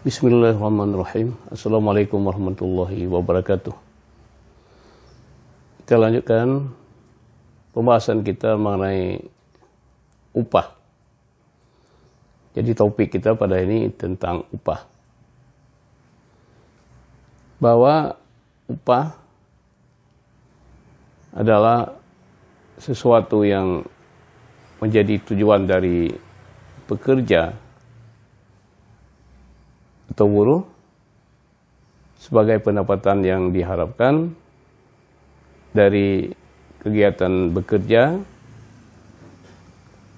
Bismillahirrahmanirrahim. Assalamualaikum warahmatullahi wabarakatuh. Kita lanjutkan pembahasan kita mengenai upah. Jadi topik kita pada ini tentang upah. Bahwa upah adalah sesuatu yang menjadi tujuan dari pekerja atau buruh sebagai pendapatan yang diharapkan dari kegiatan bekerja,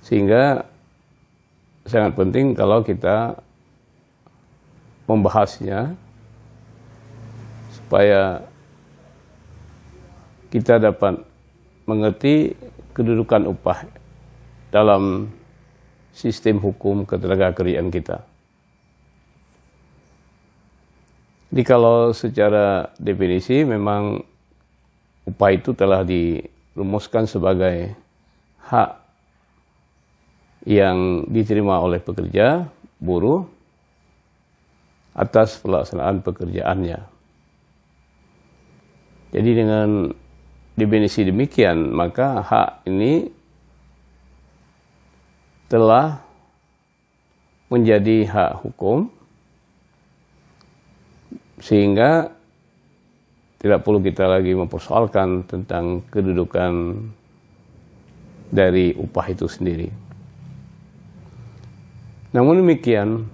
sehingga sangat penting kalau kita membahasnya supaya kita dapat mengerti kedudukan upah dalam sistem hukum ketenagakerjaan kita. Jadi kalau secara definisi memang upah itu telah dirumuskan sebagai hak yang diterima oleh pekerja, buruh, atas pelaksanaan pekerjaannya. Jadi dengan definisi demikian, maka hak ini telah menjadi hak hukum, sehingga tidak perlu kita lagi mempersoalkan tentang kedudukan dari upah itu sendiri. Namun demikian,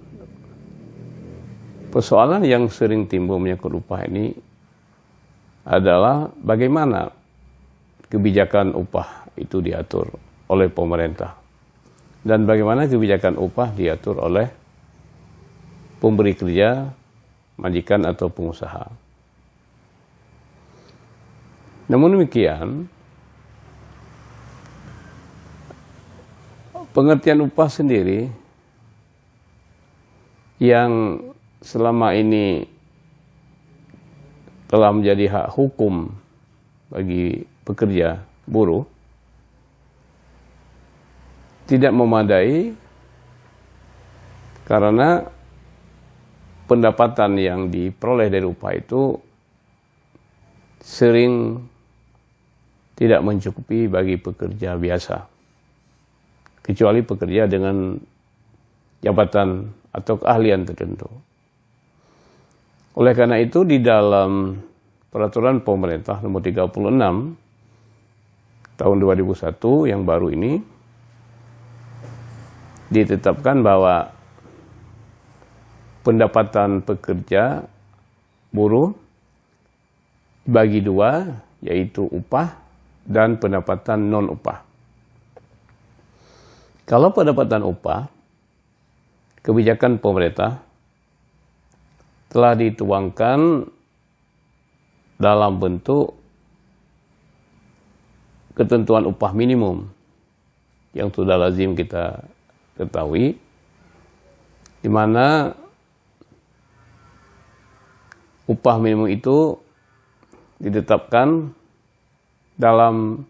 persoalan yang sering timbul menyangkut upah ini adalah bagaimana kebijakan upah itu diatur oleh pemerintah dan bagaimana kebijakan upah diatur oleh pemberi kerja, majikan atau pengusaha. Namun demikian, pengertian upah sendiri yang selama ini telah menjadi hak hukum bagi pekerja buruh tidak memadai, karena pendapatan yang diperoleh dari upah itu sering tidak mencukupi bagi pekerja biasa, kecuali pekerja dengan jabatan atau keahlian tertentu. Oleh karena itu, di dalam peraturan pemerintah nomor 36 tahun 2001 yang baru ini ditetapkan bahwa pendapatan pekerja buruh bagi dua, yaitu upah dan pendapatan non-upah. Kalau pendapatan upah, kebijakan pemerintah telah dituangkan dalam bentuk ketentuan upah minimum yang sudah lazim kita ketahui, di mana upah minimum itu ditetapkan dalam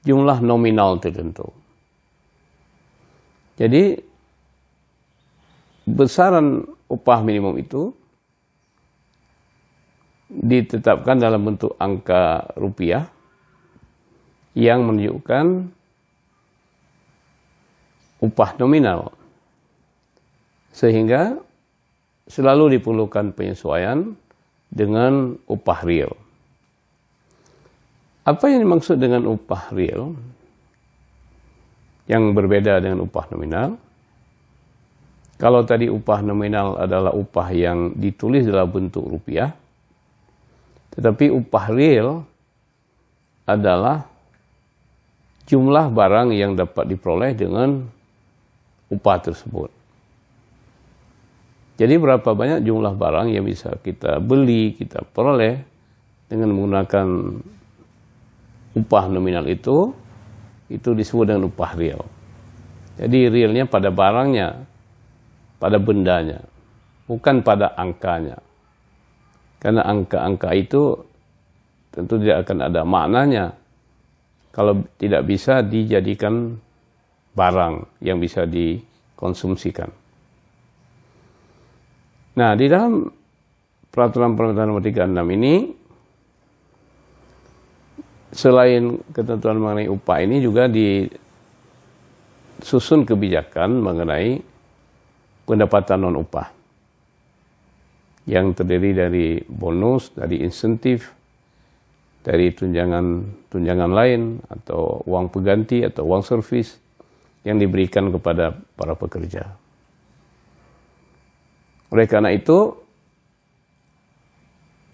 jumlah nominal tertentu. Jadi besaran upah minimum itu ditetapkan dalam bentuk angka rupiah yang menunjukkan upah nominal, sehingga selalu diperlukan penyesuaian dengan upah real. Apa yang dimaksud dengan upah real yang berbeda dengan upah nominal? Kalau tadi upah nominal adalah upah yang ditulis dalam bentuk rupiah, tetapi upah real adalah jumlah barang yang dapat diperoleh dengan upah tersebut. Jadi berapa banyak jumlah barang yang bisa kita beli, kita peroleh dengan menggunakan upah nominal itu disebut dengan upah real. Jadi realnya pada barangnya, pada bendanya, bukan pada angkanya. Karena angka-angka itu tentu tidak akan ada maknanya kalau tidak bisa dijadikan barang yang bisa dikonsumsikan. Nah, di dalam peraturan pemerintah nomor 36 ini, selain ketentuan mengenai upah ini juga disusun kebijakan mengenai pendapatan non upah yang terdiri dari bonus, dari insentif, dari tunjangan lain atau uang pengganti atau uang servis yang diberikan kepada para pekerja. Oleh karena itu,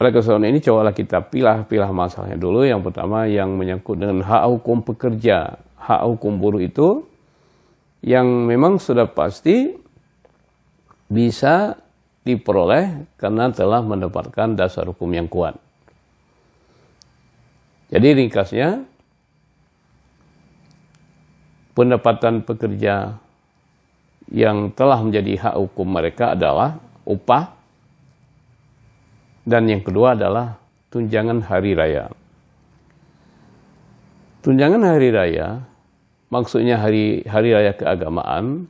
pada kesempatan ini cobalah kita pilah masalahnya dulu. Yang pertama yang menyangkut dengan hak hukum pekerja, hak hukum buruh itu yang memang sudah pasti bisa diperoleh karena telah mendapatkan dasar hukum yang kuat. Jadi ringkasnya, pendapatan pekerja yang telah menjadi hak hukum mereka adalah upah, dan yang kedua adalah tunjangan hari raya. Tunjangan hari raya, maksudnya hari raya keagamaan,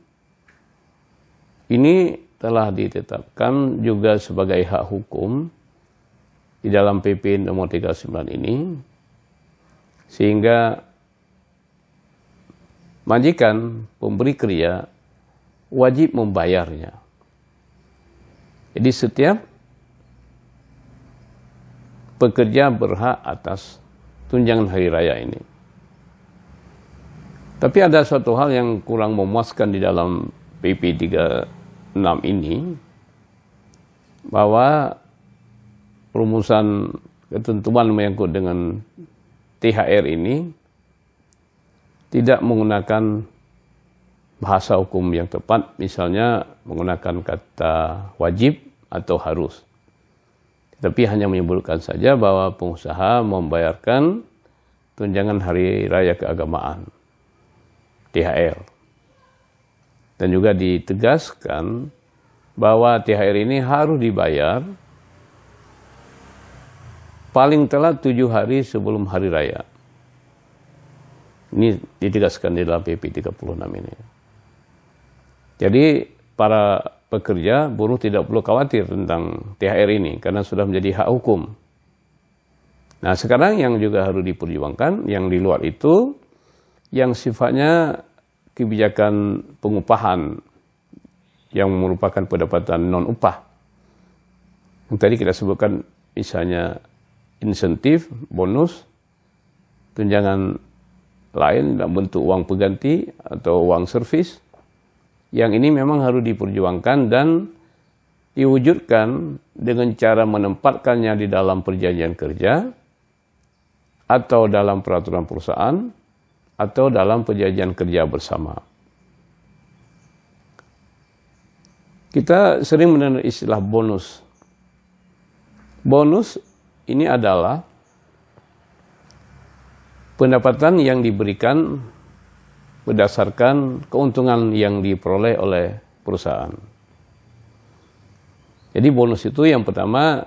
ini telah ditetapkan juga sebagai hak hukum di dalam PP nomor 39 ini, sehingga majikan pemberi kerja wajib membayarnya. Jadi setiap pekerja berhak atas tunjangan hari raya ini. Tapi ada suatu hal yang kurang memuaskan di dalam PP 36 ini, bahwa rumusan ketentuan menyangkut dengan THR ini tidak menggunakan bahasa hukum yang tepat, misalnya menggunakan kata wajib atau harus. Tapi hanya menyebutkan saja bahwa pengusaha membayarkan tunjangan hari raya keagamaan, THR. Dan juga ditegaskan bahwa THR ini harus dibayar paling telat 7 hari sebelum hari raya. Ini ditegaskan di dalam PP 36 ini. Jadi para pekerja, buruh tidak perlu khawatir tentang THR ini karena sudah menjadi hak hukum. Nah, sekarang yang juga harus diperjuangkan yang di luar itu, yang sifatnya kebijakan pengupahan yang merupakan pendapatan non upah. Yang tadi kita sebutkan misalnya insentif, bonus, tunjangan lain dalam bentuk uang pengganti atau uang servis. Yang ini memang harus diperjuangkan dan diwujudkan dengan cara menempatkannya di dalam perjanjian kerja atau dalam peraturan perusahaan atau dalam perjanjian kerja bersama. Kita sering mendengar istilah bonus. Bonus ini adalah pendapatan yang diberikan berdasarkan keuntungan yang diperoleh oleh perusahaan. Jadi bonus itu yang pertama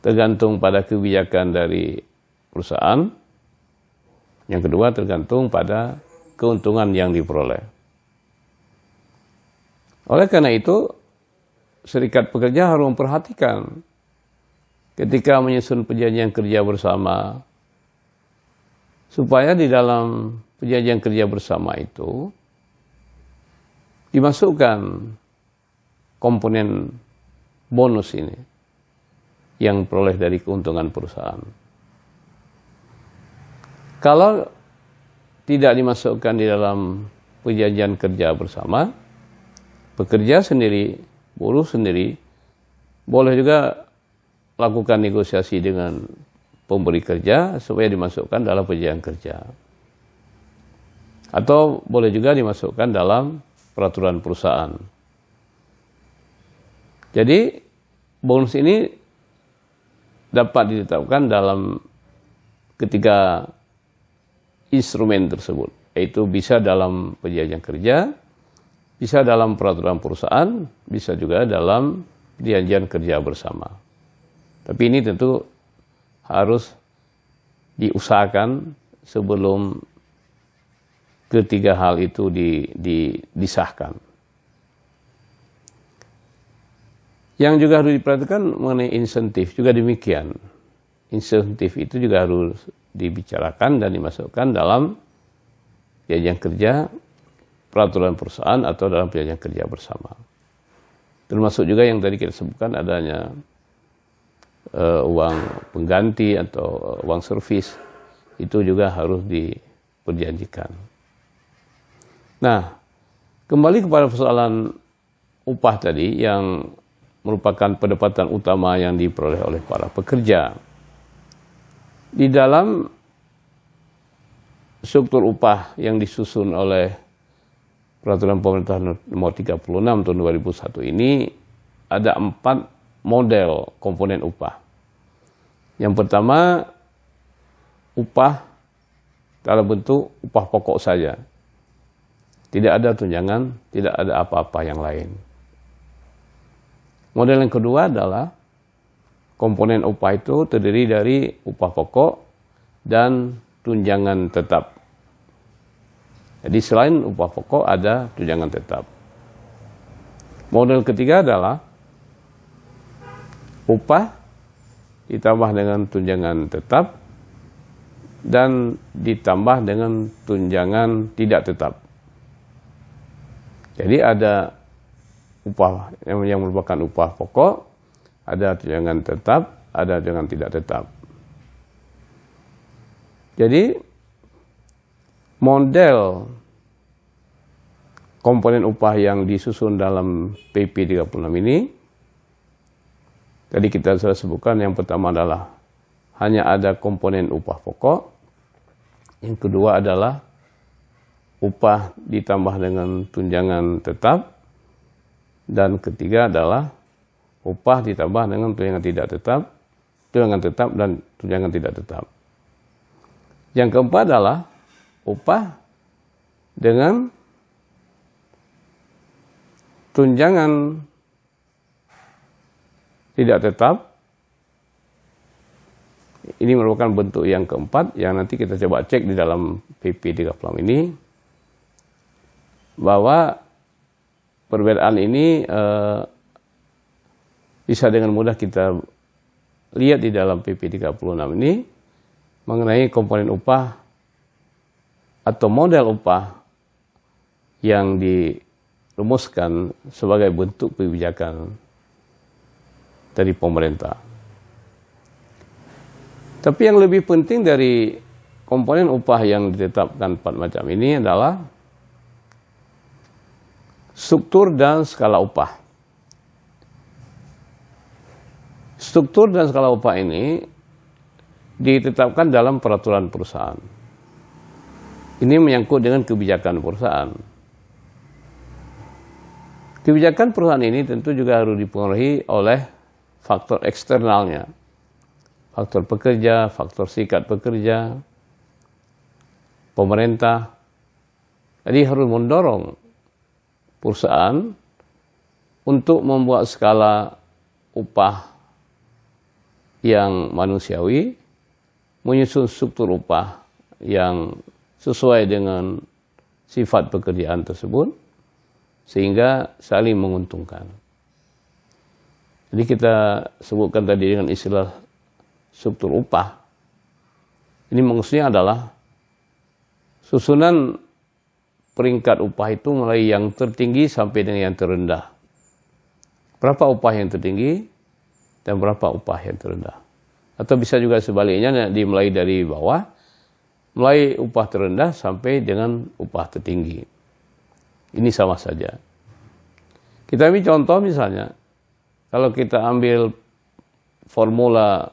tergantung pada kebijakan dari perusahaan, yang kedua tergantung pada keuntungan yang diperoleh. Oleh karena itu, serikat pekerja harus memperhatikan ketika menyusun perjanjian kerja bersama, supaya di dalam perjanjian kerja bersama itu dimasukkan komponen bonus ini yang peroleh dari keuntungan perusahaan. Kalau tidak dimasukkan di dalam perjanjian kerja bersama, pekerja sendiri, buruh sendiri, boleh juga lakukan negosiasi dengan pemberi kerja supaya dimasukkan dalam perjanjian kerja. Atau boleh juga dimasukkan dalam peraturan perusahaan. Jadi bonus ini dapat ditetapkan dalam ketiga instrumen tersebut, yaitu bisa dalam perjanjian kerja, bisa dalam peraturan perusahaan, bisa juga dalam perjanjian kerja bersama. Tapi ini tentu harus diusahakan sebelum ketiga hal itu disahkan. Yang juga harus diperhatikan mengenai insentif juga demikian. Insentif itu juga harus dibicarakan dan dimasukkan dalam perjanjian kerja, peraturan perusahaan atau dalam perjanjian kerja bersama. Termasuk juga yang tadi kita sebutkan adanya uang pengganti atau uang servis, itu juga harus diperjanjikan. Nah, kembali kepada persoalan upah tadi yang merupakan pendapatan utama yang diperoleh oleh para pekerja. Di dalam struktur upah yang disusun oleh Peraturan Pemerintah Nomor 36 Tahun 2001 ini ada 4 model komponen upah. Yang pertama, upah dalam bentuk upah pokok saja. Tidak ada tunjangan, tidak ada apa-apa yang lain. Model yang kedua adalah komponen upah itu terdiri dari upah pokok dan tunjangan tetap. Jadi selain upah pokok ada tunjangan tetap. Model ketiga adalah upah ditambah dengan tunjangan tetap dan ditambah dengan tunjangan tidak tetap. Jadi ada upah yang merupakan upah pokok, ada tunjangan tetap, ada tunjangan tidak tetap. Jadi model komponen upah yang disusun dalam PP 36 ini, tadi kita sudah sebutkan, yang pertama adalah hanya ada komponen upah pokok, yang kedua adalah upah ditambah dengan tunjangan tetap, dan ketiga adalah upah ditambah dengan tunjangan tidak tetap, tunjangan tetap dan tunjangan tidak tetap. Yang keempat adalah upah dengan tunjangan tidak tetap. Ini merupakan bentuk yang keempat yang nanti kita coba cek di dalam PP 36 ini, bahwa perbedaan ini bisa dengan mudah kita lihat di dalam PP 36 ini mengenai komponen upah atau model upah yang dirumuskan sebagai bentuk kebijakan dari pemerintah. Tapi yang lebih penting dari komponen upah yang ditetapkan 4 macam ini adalah struktur dan skala upah. Struktur dan skala upah ini ditetapkan dalam peraturan perusahaan. Ini menyangkut dengan kebijakan perusahaan. Kebijakan perusahaan ini tentu juga harus dipengaruhi oleh faktor eksternalnya. Faktor pekerja, faktor serikat pekerja, pemerintah. Jadi harus mendorong perusahaan untuk membuat skala upah yang manusiawi, menyusun struktur upah yang sesuai dengan sifat pekerjaan tersebut, sehingga saling menguntungkan. Jadi kita sebutkan tadi dengan istilah struktur upah. Ini maksudnya adalah susunan peringkat upah itu mulai yang tertinggi sampai dengan yang terendah. Berapa upah yang tertinggi dan berapa upah yang terendah. Atau bisa juga sebaliknya, dimulai dari bawah, mulai upah terendah sampai dengan upah tertinggi. Ini sama saja. Kita ambil contoh misalnya, kalau kita ambil formula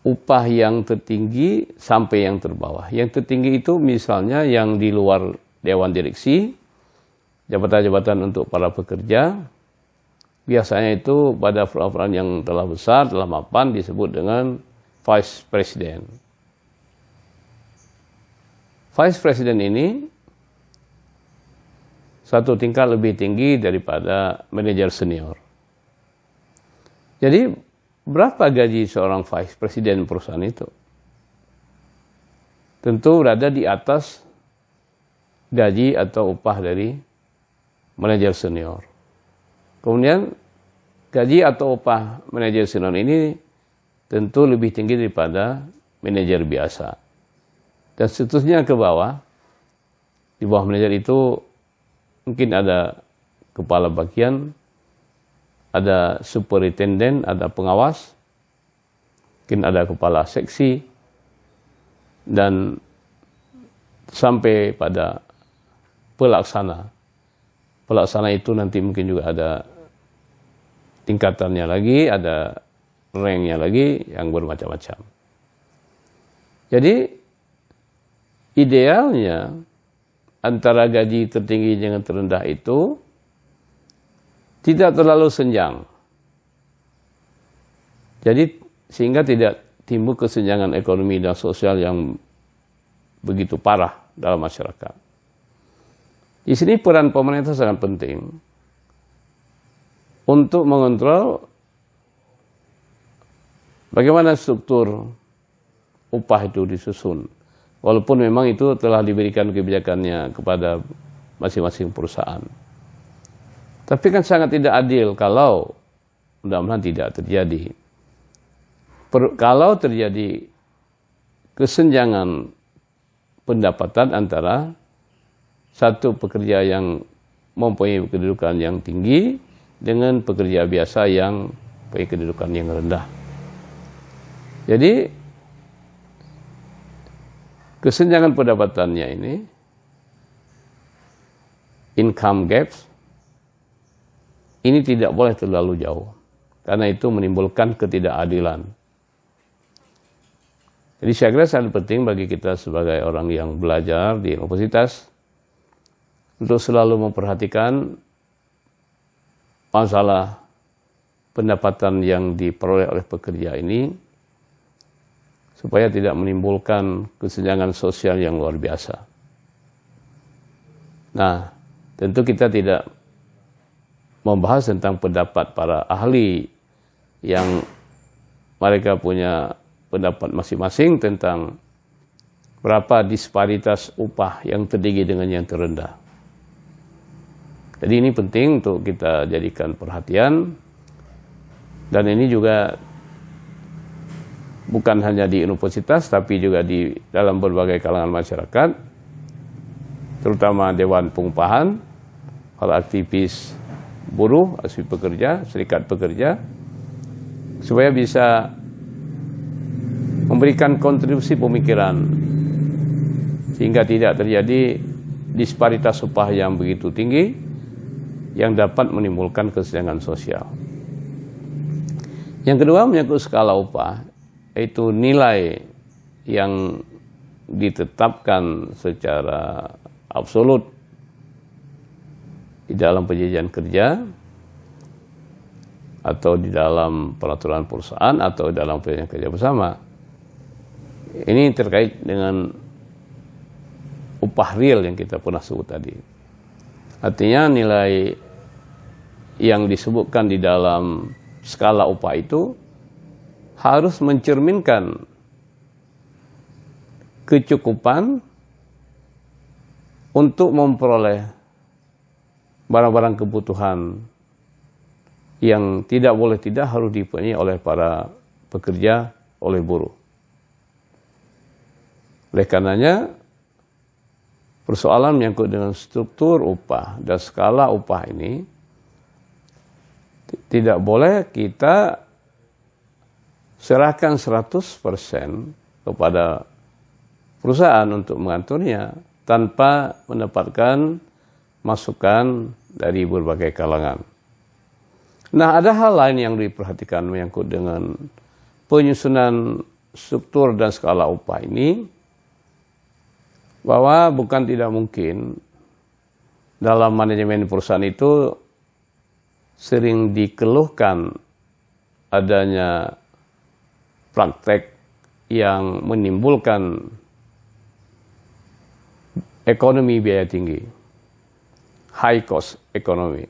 upah yang tertinggi sampai yang terbawah. Yang tertinggi itu misalnya yang di luar Dewan Direksi, jabatan-jabatan untuk para pekerja. Biasanya itu pada perusahaan yang telah besar, telah mapan, disebut dengan Vice President. Vice President ini satu tingkat lebih tinggi daripada manajer senior. Jadi berapa gaji seorang Vice President perusahaan itu? tentu berada di atas gaji atau upah dari manajer senior. Kemudian gaji atau upah manajer senior ini tentu lebih tinggi daripada manajer biasa. Dan seterusnya ke bawah. Di bawah manajer itu mungkin ada kepala bagian, ada superintenden, ada pengawas, mungkin ada kepala seksi, dan sampai pada pelaksana. Pelaksana itu nanti mungkin juga ada tingkatannya lagi, ada ranknya lagi yang bermacam-macam. Jadi idealnya antara gaji tertinggi dengan terendah itu tidak terlalu senjang. Jadi sehingga tidak timbul kesenjangan ekonomi dan sosial yang begitu parah dalam masyarakat. Di sini peran pemerintah sangat penting untuk mengontrol bagaimana struktur upah itu disusun. Walaupun memang itu telah diberikan kebijakannya kepada masing-masing perusahaan. Tapi kan sangat tidak adil kalau mudah-mudahan tidak terjadi. Kalau terjadi kesenjangan pendapatan antara satu pekerja yang mempunyai kedudukan yang tinggi dengan pekerja biasa yang mempunyai kedudukan yang rendah. Jadi kesenjangan pendapatannya ini, income gaps, ini tidak boleh terlalu jauh. Karena itu menimbulkan ketidakadilan. Jadi saya kira sangat penting bagi kita sebagai orang yang belajar di universitas untuk selalu memperhatikan masalah pendapatan yang diperoleh oleh pekerja ini supaya tidak menimbulkan kesenjangan sosial yang luar biasa. Nah, tentu kita tidak membahas tentang pendapat para ahli yang mereka punya pendapat masing-masing tentang berapa disparitas upah yang tertinggi dengan yang terendah. Jadi ini penting untuk kita jadikan perhatian, dan ini juga bukan hanya di universitas tapi juga di dalam berbagai kalangan masyarakat, terutama Dewan Pengupahan, para aktivis buruh, aktivis pekerja, serikat pekerja, supaya bisa memberikan kontribusi pemikiran sehingga tidak terjadi disparitas upah yang begitu tinggi yang dapat menimbulkan kesenjangan sosial. Yang kedua menyangkut skala upah, yaitu nilai yang ditetapkan secara absolut di dalam perjanjian kerja atau di dalam peraturan perusahaan atau dalam perjanjian kerja bersama. Ini terkait dengan upah real yang kita pernah sebut tadi. Artinya nilai yang disebutkan di dalam skala upah itu harus mencerminkan kecukupan untuk memperoleh barang-barang kebutuhan yang tidak boleh tidak harus dipenuhi oleh para pekerja, oleh buruh. Oleh karenanya, persoalan menyangkut dengan struktur upah dan skala upah ini tidak boleh kita serahkan 100% kepada perusahaan untuk mengaturnya tanpa mendapatkan masukan dari berbagai kalangan. Nah, ada hal lain yang diperhatikan menyangkut dengan penyusunan struktur dan skala upah ini, bahwa bukan tidak mungkin dalam manajemen perusahaan itu sering dikeluhkan adanya praktek yang menimbulkan ekonomi biaya tinggi, high cost ekonomi.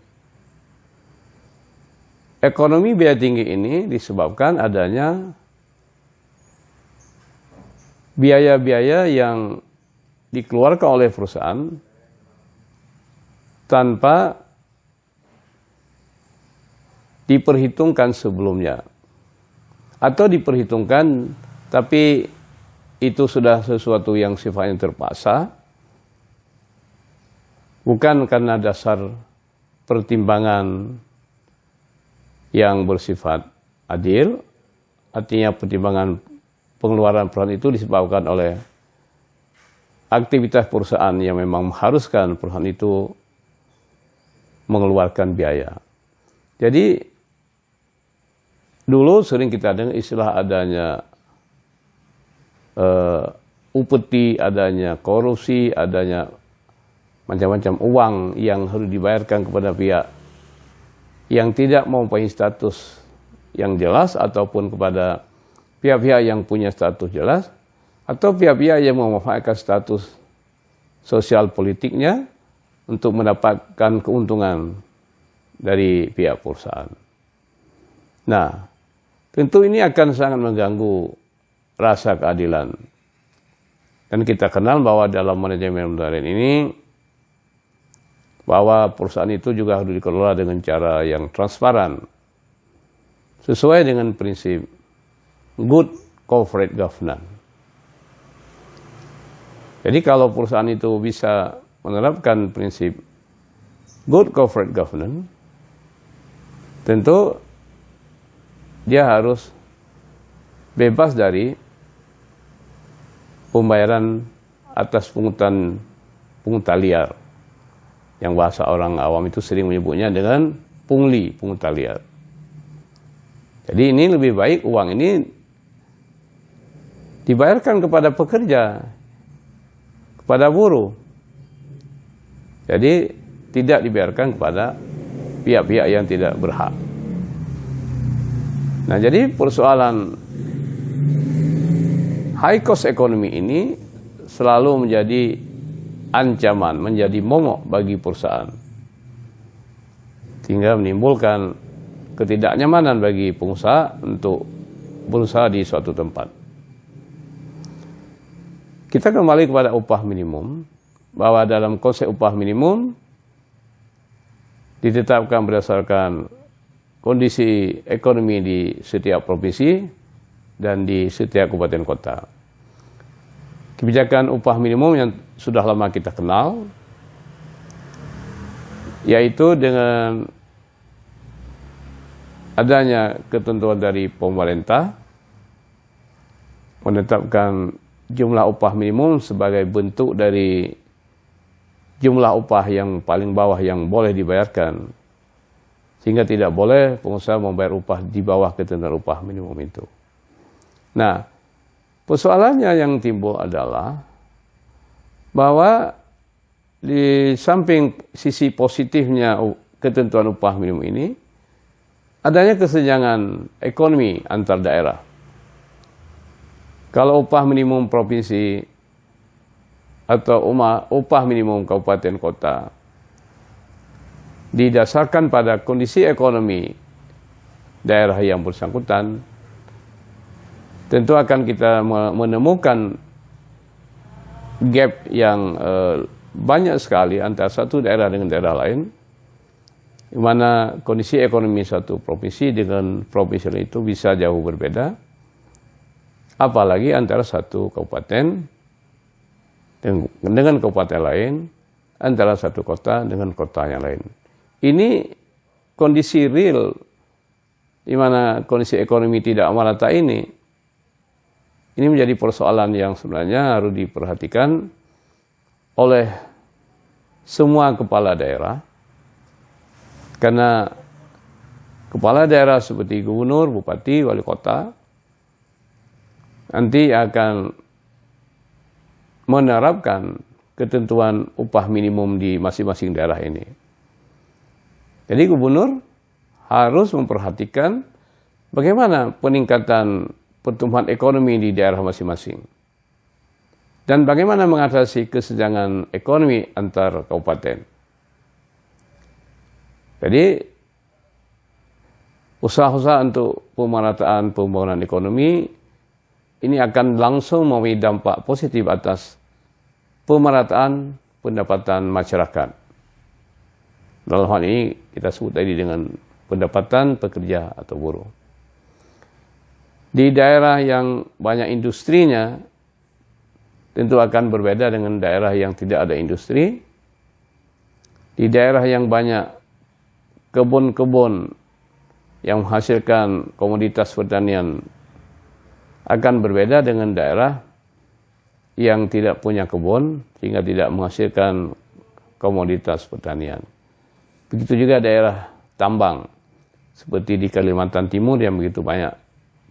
Ekonomi biaya tinggi ini disebabkan adanya biaya-biaya yang dikeluarkan oleh perusahaan tanpa diperhitungkan sebelumnya, atau diperhitungkan tapi itu sudah sesuatu yang sifatnya terpaksa, bukan karena dasar pertimbangan yang bersifat adil. Artinya pertimbangan pengeluaran perusahaan itu disebabkan oleh aktivitas perusahaan yang memang mengharuskan perusahaan itu mengeluarkan biaya. Jadi dulu sering kita dengar istilah adanya upeti, adanya korupsi, adanya macam-macam uang yang harus dibayarkan kepada pihak yang tidak mempunyai status yang jelas, ataupun kepada pihak-pihak yang punya status jelas, atau pihak-pihak yang memanfaatkan status sosial politiknya untuk mendapatkan keuntungan dari pihak perusahaan. Nah, tentu ini akan sangat mengganggu rasa keadilan. Dan kita kenal bahwa dalam manajemen modern ini, bahwa perusahaan itu juga harus dikelola dengan cara yang transparan, sesuai dengan prinsip good corporate governance. Jadi kalau perusahaan itu bisa menerapkan prinsip good corporate governance, tentu dia harus bebas dari pembayaran atas pungutan liar, yang bahasa orang awam itu sering menyebutnya dengan pungli, pungutan liar. Jadi ini lebih baik uang ini dibayarkan kepada pekerja, kepada buruh. Jadi tidak dibiarkan kepada pihak-pihak yang tidak berhak. Nah, jadi persoalan high cost economy ini selalu menjadi ancaman, menjadi momok bagi perusahaan, sehingga menimbulkan ketidaknyamanan bagi pengusaha untuk berusaha di suatu tempat. Kita kembali kepada upah minimum, bahwa dalam konsep upah minimum ditetapkan berdasarkan kondisi ekonomi di setiap provinsi dan di setiap kabupaten kota. Kebijakan upah minimum yang sudah lama kita kenal, yaitu dengan adanya ketentuan dari pemerintah menetapkan jumlah upah minimum sebagai bentuk dari jumlah upah yang paling bawah yang boleh dibayarkan, sehingga tidak boleh pengusaha membayar upah di bawah ketentuan upah minimum itu. Nah, persoalannya yang timbul adalah bahwa di samping sisi positifnya ketentuan upah minimum ini, adanya kesenjangan ekonomi antar daerah. Kalau upah minimum provinsi atau upah minimum kabupaten kota didasarkan pada kondisi ekonomi daerah yang bersangkutan, tentu akan kita menemukan gap yang banyak sekali antara satu daerah dengan daerah lain, di mana kondisi ekonomi satu provinsi dengan provinsi lain itu bisa jauh berbeda, apalagi antara satu kabupaten dengan kabupaten lain, antara satu kota dengan kota yang lain. Ini kondisi real, di mana kondisi ekonomi tidak merata ini menjadi persoalan yang sebenarnya harus diperhatikan oleh semua kepala daerah, karena kepala daerah seperti gubernur, bupati, wali kota nanti akan menerapkan ketentuan upah minimum di masing-masing daerah ini. Jadi gubernur harus memperhatikan bagaimana peningkatan pertumbuhan ekonomi di daerah masing-masing, dan bagaimana mengatasi kesenjangan ekonomi antar kabupaten. Jadi usaha-usaha untuk pemerataan pembangunan ekonomi ini akan langsung memberi dampak positif atas pemerataan pendapatan masyarakat. Dalam hal ini kita sebut tadi dengan pendapatan pekerja atau buruh. Di daerah yang banyak industrinya, tentu akan berbeda dengan daerah yang tidak ada industri. Di daerah yang banyak kebun-kebun yang menghasilkan komoditas pertanian akan berbeda dengan daerah yang tidak punya kebun sehingga tidak menghasilkan komoditas pertanian. Begitu juga daerah tambang seperti di Kalimantan Timur yang begitu banyak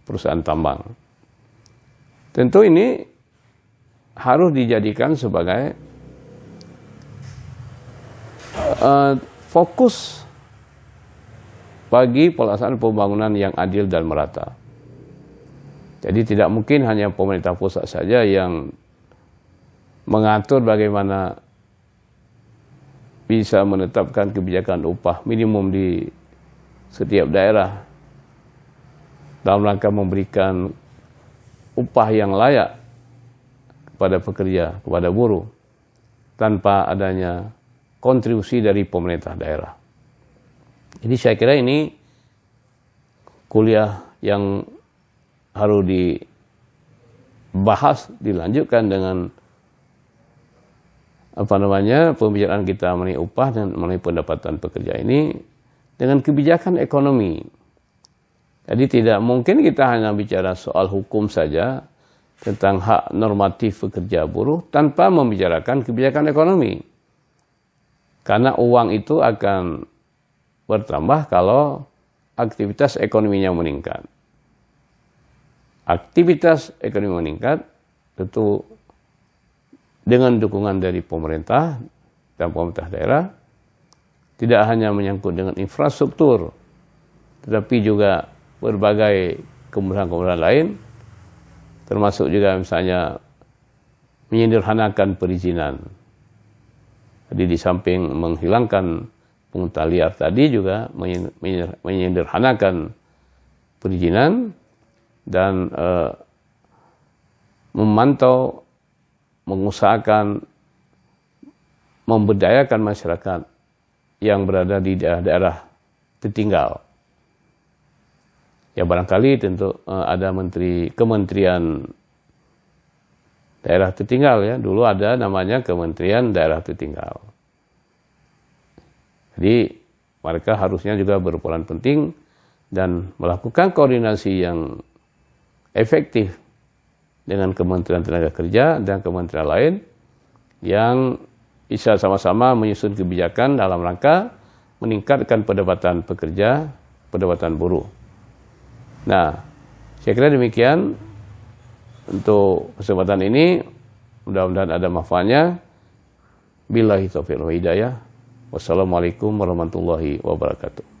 perusahaan tambang. Tentu ini harus dijadikan sebagai fokus bagi pelaksanaan pembangunan yang adil dan merata. Jadi tidak mungkin hanya pemerintah pusat saja yang mengatur bagaimana bisa menetapkan kebijakan upah minimum di setiap daerah dalam rangka memberikan upah yang layak kepada pekerja, kepada buruh, tanpa adanya kontribusi dari pemerintah daerah. Jadi saya kira ini kuliah yang harus dibahas, dilanjutkan dengan pembicaraan kita mengenai upah dan mengenai pendapatan pekerja ini dengan kebijakan ekonomi. Jadi tidak mungkin kita hanya bicara soal hukum saja tentang hak normatif pekerja buruh tanpa membicarakan kebijakan ekonomi. Karena uang itu akan bertambah kalau aktivitas ekonominya meningkat. Aktivitas ekonomi meningkat tentu dengan dukungan dari pemerintah dan pemerintah daerah, tidak hanya menyangkut dengan infrastruktur, tetapi juga berbagai kemudahan-kemudahan lain, termasuk juga misalnya menyederhanakan perizinan. Jadi di samping menghilangkan pungutan liar tadi juga menyederhanakan perizinan dan memantau, mengusahakan, memberdayakan masyarakat yang berada di daerah-daerah tertinggal. Ya barangkali tentu ada kementerian daerah tertinggal ya. Dulu ada namanya Kementerian Daerah Tertinggal. Jadi mereka harusnya juga berperan penting dan melakukan koordinasi yang efektif dengan Kementerian Tenaga Kerja dan kementerian lain yang bisa sama-sama menyusun kebijakan dalam rangka meningkatkan pendapatan pekerja, pendapatan buruh. Nah, saya kira demikian untuk kesempatan ini. Mudah-mudahan ada manfaatnya. Billahi taufiq wal hidayah. Wassalamualaikum warahmatullahi wabarakatuh.